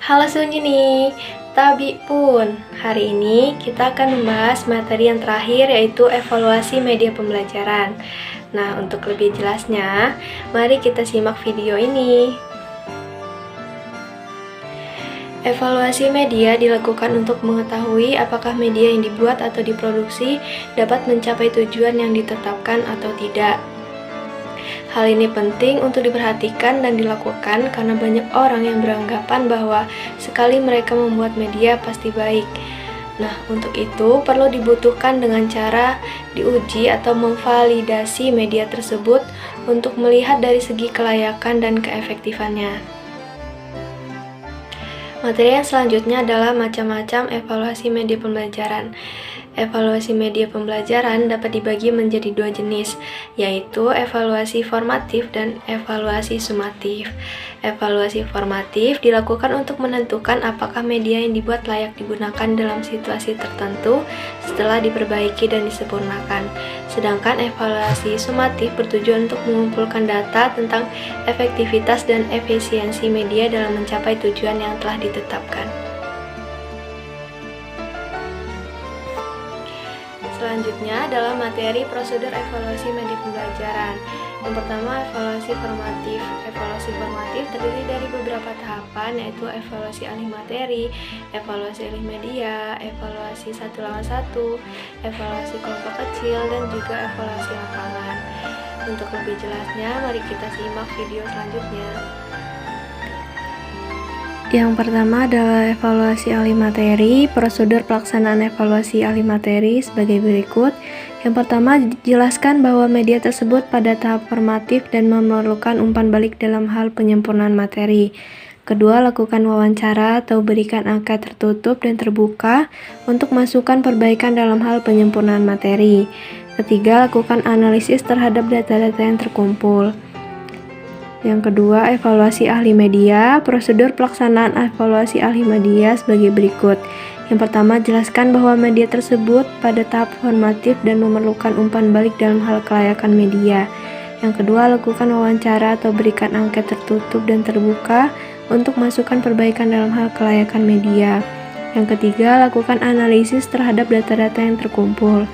Halo Sunyi nih, Tabi pun. Hari ini kita akan membahas materi yang terakhir yaitu evaluasi media pembelajaran. Nah, untuk lebih jelasnya, mari kita simak video ini. Evaluasi media dilakukan untuk mengetahui apakah media yang dibuat atau diproduksi dapat mencapai tujuan yang ditetapkan atau tidak. Hal ini penting untuk diperhatikan dan dilakukan karena banyak orang yang beranggapan bahwa sekali mereka membuat media pasti baik. Nah, untuk itu perlu dibutuhkan dengan cara diuji atau memvalidasi media tersebut untuk melihat dari segi kelayakan dan keefektifannya. Materi yang selanjutnya adalah macam-macam evaluasi media pembelajaran. Evaluasi media pembelajaran dapat dibagi menjadi dua jenis, yaitu evaluasi formatif dan evaluasi sumatif. Evaluasi formatif dilakukan untuk menentukan apakah media yang dibuat layak digunakan dalam situasi tertentu setelah diperbaiki dan disempurnakan. Sedangkan evaluasi sumatif bertujuan untuk mengumpulkan data tentang efektivitas dan efisiensi media dalam mencapai tujuan yang telah ditetapkan. Selanjutnya adalah materi prosedur evaluasi media pembelajaran. Yang pertama, evaluasi formatif. Evaluasi formatif terdiri dari beberapa tahapan, yaitu evaluasi alih materi, evaluasi alih media, evaluasi 1-1, evaluasi kelompok kecil, dan juga evaluasi lapangan. Untuk lebih jelasnya, mari kita simak video selanjutnya. Yang pertama adalah evaluasi alih materi. Prosedur pelaksanaan evaluasi alih materi sebagai berikut. Yang pertama, jelaskan bahwa media tersebut pada tahap formatif dan memerlukan umpan balik dalam hal penyempurnaan materi. Kedua, lakukan wawancara atau berikan angka tertutup dan terbuka untuk masukan perbaikan dalam hal penyempurnaan materi. Ketiga, lakukan analisis terhadap data-data yang terkumpul. Yang kedua, evaluasi ahli media. Prosedur pelaksanaan evaluasi ahli media sebagai berikut. Yang pertama, jelaskan bahwa media tersebut pada tahap formatif dan memerlukan umpan balik dalam hal kelayakan media. Yang kedua, lakukan wawancara atau berikan angket tertutup dan terbuka untuk masukan perbaikan dalam hal kelayakan media. Yang ketiga, lakukan analisis terhadap data-data yang terkumpul.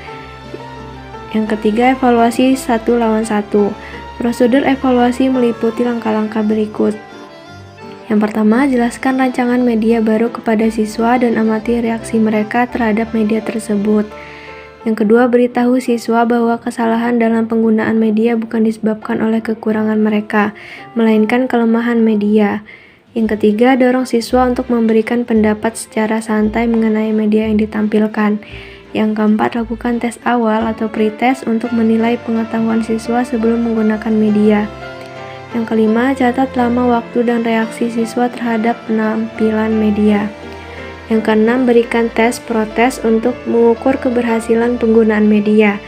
Yang ketiga, evaluasi 1-1. Prosedur evaluasi meliputi langkah-langkah berikut. Yang pertama, jelaskan rancangan media baru kepada siswa dan amati reaksi mereka terhadap media tersebut. Yang kedua, beritahu siswa bahwa kesalahan dalam penggunaan media bukan disebabkan oleh kekurangan mereka, melainkan kelemahan media. Yang ketiga, dorong siswa untuk memberikan pendapat secara santai mengenai media yang ditampilkan. Yang keempat, lakukan tes awal atau pretest untuk menilai pengetahuan siswa sebelum menggunakan media. Yang kelima, catat lama waktu dan reaksi siswa terhadap penampilan media. Yang keenam, berikan tes protes untuk mengukur keberhasilan penggunaan media.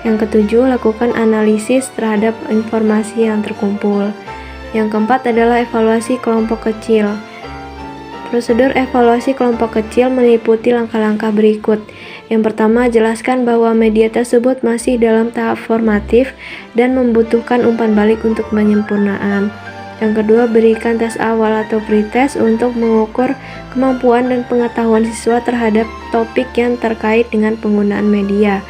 Yang ketujuh, lakukan analisis terhadap informasi yang terkumpul. Yang keempat adalah evaluasi kelompok kecil. Prosedur evaluasi kelompok kecil meliputi langkah-langkah berikut. Yang pertama, jelaskan bahwa media tersebut masih dalam tahap formatif dan membutuhkan umpan balik untuk penyempurnaan. Yang kedua, berikan tes awal atau pretest untuk mengukur kemampuan dan pengetahuan siswa terhadap topik yang terkait dengan penggunaan media.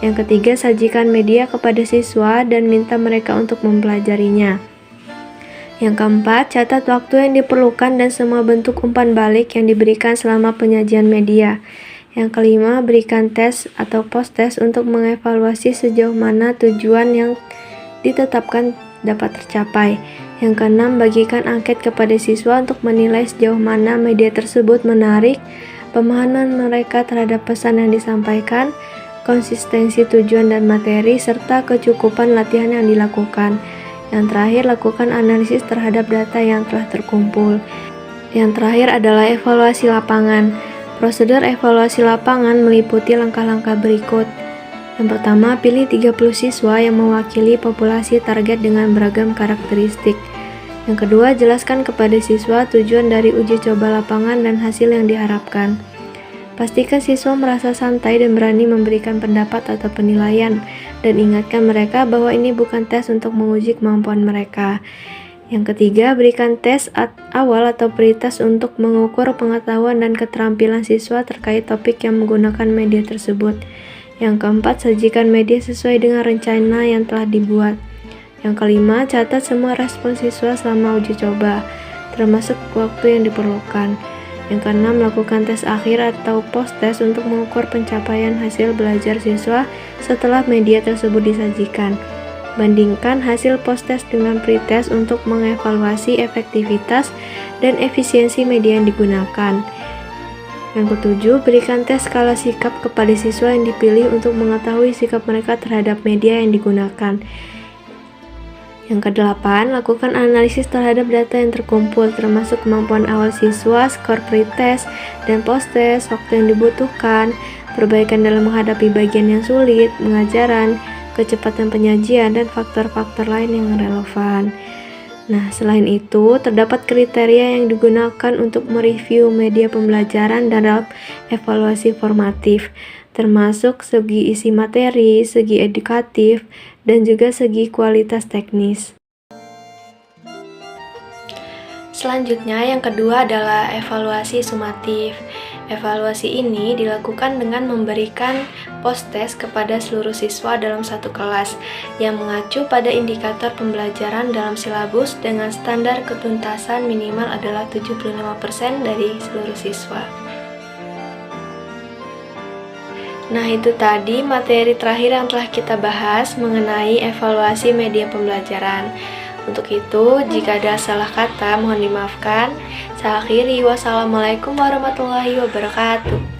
Yang ketiga, sajikan media kepada siswa dan minta mereka untuk mempelajarinya. Yang keempat, catat waktu yang diperlukan dan semua bentuk umpan balik yang diberikan selama penyajian media. Yang kelima, berikan tes atau post-test untuk mengevaluasi sejauh mana tujuan yang ditetapkan dapat tercapai. Yang keenam, bagikan angket kepada siswa untuk menilai sejauh mana media tersebut menarik, pemahaman mereka terhadap pesan yang disampaikan, konsistensi tujuan dan materi, serta kecukupan latihan yang dilakukan. Yang terakhir, lakukan analisis terhadap data yang telah terkumpul. Yang terakhir adalah evaluasi lapangan. Prosedur evaluasi lapangan meliputi langkah-langkah berikut. Yang pertama, pilih 30 siswa yang mewakili populasi target dengan beragam karakteristik. Yang kedua, jelaskan kepada siswa tujuan dari uji coba lapangan dan hasil yang diharapkan. Pastikan siswa merasa santai dan berani memberikan pendapat atau penilaian, dan ingatkan mereka bahwa ini bukan tes untuk menguji kemampuan mereka. Yang ketiga, berikan tes awal atau pretest untuk mengukur pengetahuan dan keterampilan siswa terkait topik yang menggunakan media tersebut. Yang keempat, sajikan media sesuai dengan rencana yang telah dibuat. Yang kelima, catat semua respon siswa selama uji coba, termasuk waktu yang diperlukan. Yang keenam, lakukan tes akhir atau post-test untuk mengukur pencapaian hasil belajar siswa setelah media tersebut disajikan. Bandingkan hasil post-test dengan pre-test untuk mengevaluasi efektivitas dan efisiensi media yang digunakan. Yang ketujuh, berikan tes skala sikap kepada siswa yang dipilih untuk mengetahui sikap mereka terhadap media yang digunakan. Yang kedelapan, lakukan analisis terhadap data yang terkumpul, termasuk kemampuan awal siswa, skor pre-test dan post-test, waktu yang dibutuhkan, perbaikan dalam menghadapi bagian yang sulit, pengajaran, kecepatan penyajian, dan faktor-faktor lain yang relevan. Nah, selain itu, terdapat kriteria yang digunakan untuk mereview media pembelajaran dalam evaluasi formatif, termasuk segi isi materi, segi edukatif, dan juga segi kualitas teknis. Selanjutnya, yang kedua adalah evaluasi sumatif. Evaluasi ini dilakukan dengan memberikan post-test kepada seluruh siswa dalam satu kelas yang mengacu pada indikator pembelajaran dalam silabus dengan standar ketuntasan minimal adalah 75% dari seluruh siswa. Nah, itu tadi materi terakhir yang telah kita bahas mengenai evaluasi media pembelajaran. Untuk itu, jika ada salah kata, mohon dimaafkan. Saya akhiri, wassalamualaikum warahmatullahi wabarakatuh.